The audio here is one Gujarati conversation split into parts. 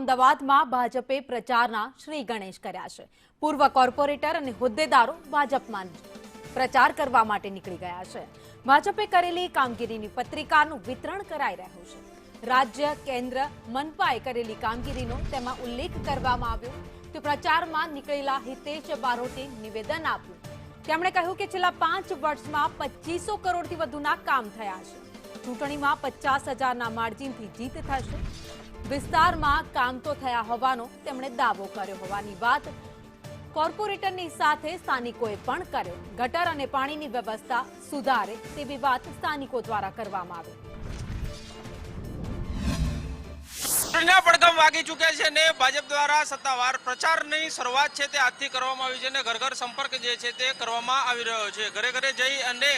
અમદાવાદમાં ભાજપે પ્રચારના શ્રી ગણેશ કર્યા છે। પૂર્વ કોર્પોરેટર અને હોદ્દેદારો ભાજપમાં પ્રચાર કરવા માટે નીકળી ગયા છે। ભાજપે કરેલી કામગીરીની પત્રિકાનું વિતરણ કરાઈ રહ્યું છે। રાજ્ય કેન્દ્ર મનપાએ કરેલી કામગીરીનો તેમાં ઉલ્લેખ કરવામાં આવ્યો તો પ્રચારમાં નીકળેલા હિતેશ બારોટે નિવેદન આપ્યું। તેમણે કહ્યું કે છેલ્લા 5 વર્ષમાં 2500 કરોડથી વધુના કામ થયા છે। ચૂંટણીમાં 50,000ના માર્જિનથી જીત થશે। વિસ્તારમાં કામ તો થયા હોવાનો તેમણે દાવો કર્યો હોવાની વાત કોર્પોરેટરની સાથે સ્થાનિકોએ પણ કર્યો। ગટર અને પાણીની વ્યવસ્થા સુધારે તેવી વાત સ્થાનિકો દ્વારા કરવામાં આવી। પડઘમ વાગી ચૂક્યા છે ને ભાજપ દ્વારા સત્તાવાર પ્રચારની શરૂઆત છે તે આજથી કરવામાં આવી છે અને ઘર ઘર સંપર્ક જે છે તે કરવામાં આવી રહ્યો છે। ઘરે ઘરે જઈ અને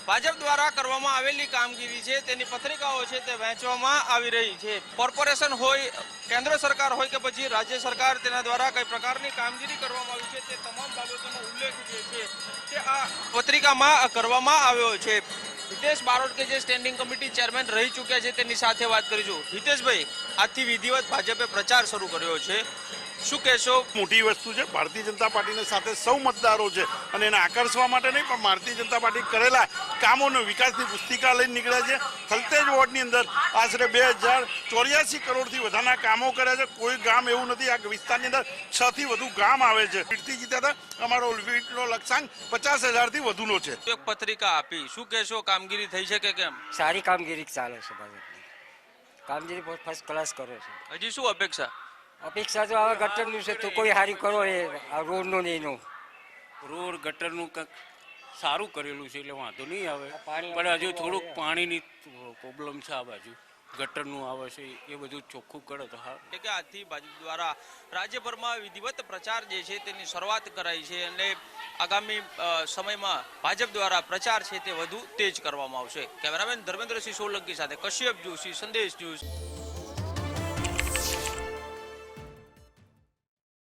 ભાજપ દ્વારા કરવામાં આવેલી કામગીરી છે તેની પત્રિકાઓ છે તે વહેંચવામાં આવી રહી છે। કોર્પોરેશન હોય, કેન્દ્ર સરકાર હોય કે પછી રાજ્ય સરકાર, તેના દ્વારા કઈ પ્રકારની કામગીરી કરવામાં આવી છે તે તમામ બાબતોનો ઉલ્લેખ જે છે તે આ પત્રિકામાં કરવામાં આવ્યો છે। હિતેશ બારોટ કે જે સ્ટેન્ડિંગ કમિટી ચેરમેન રહી ચૂક્યા છે તેની સાથે વાત કરીશું। હિતેશભાઈ, આજથી વિધિવત ભાજપે પ્રચાર શરૂ કર્યો છે, શું કહેશો? મોટી વસ્તુ છે। ભારતીય જનતા પાર્ટીની સાથે સૌ મતદારો છે અને એને આકર્ષવા માટે નહીં, પણ ભારતીય જનતા પાર્ટી કરેલા કામોનો વિકાસની પુસ્તિકા લઈને નીકળ્યા છે। થલતેજ વોર્ડની અંદર આશરે 2084 કરોડથી વધારના કામો કર્યા છે। કોઈ ગામ એવું નથી આ વિસ્તારની અંદર 6 થી વધુ ગામ આવે છે। સીટથી જીત્યા હતા। અમારો લક્ષ્યાંક 50,000થી વધુનો છે। એક પત્રિકા આપી, શું કહેશો? કામગીરી થઈ છે કે કેમ? સારી કામગીરી ચાલે છે ભાજપની। કામગીરી બહુ ફર્સ્ટ ક્લાસ કરે છે। હજી શું અપેક્ષા? અપેક્ષા તો હવે ગટરનું છે તો કોઈ સારી કરો એ આ રોડનું ને એનું રોડ ગટરનું કંઈક સારું કરેલું છે એટલે વાંધો નહીં આવે, પણ હજુ થોડુંક પાણીની પ્રોબ્લેમ છે। આ બાજુ ગટરનું આવે છે એ બધું ચોખ્ખું કરે તો હા। કે આજથી ભાજપ દ્વારા રાજ્યભરમાં વિધિવત પ્રચાર જે છે તેની શરૂઆત કરાઈ છે અને આગામી સમયમાં ભાજપ દ્વારા પ્રચાર છે તે વધુ તેજ કરવામાં આવશે। કેમેરામેન ધર્મેન્દ્રસિંહ સોલંકી સાથે કશ્યપ જોશી, સંદેશ ન્યૂઝ।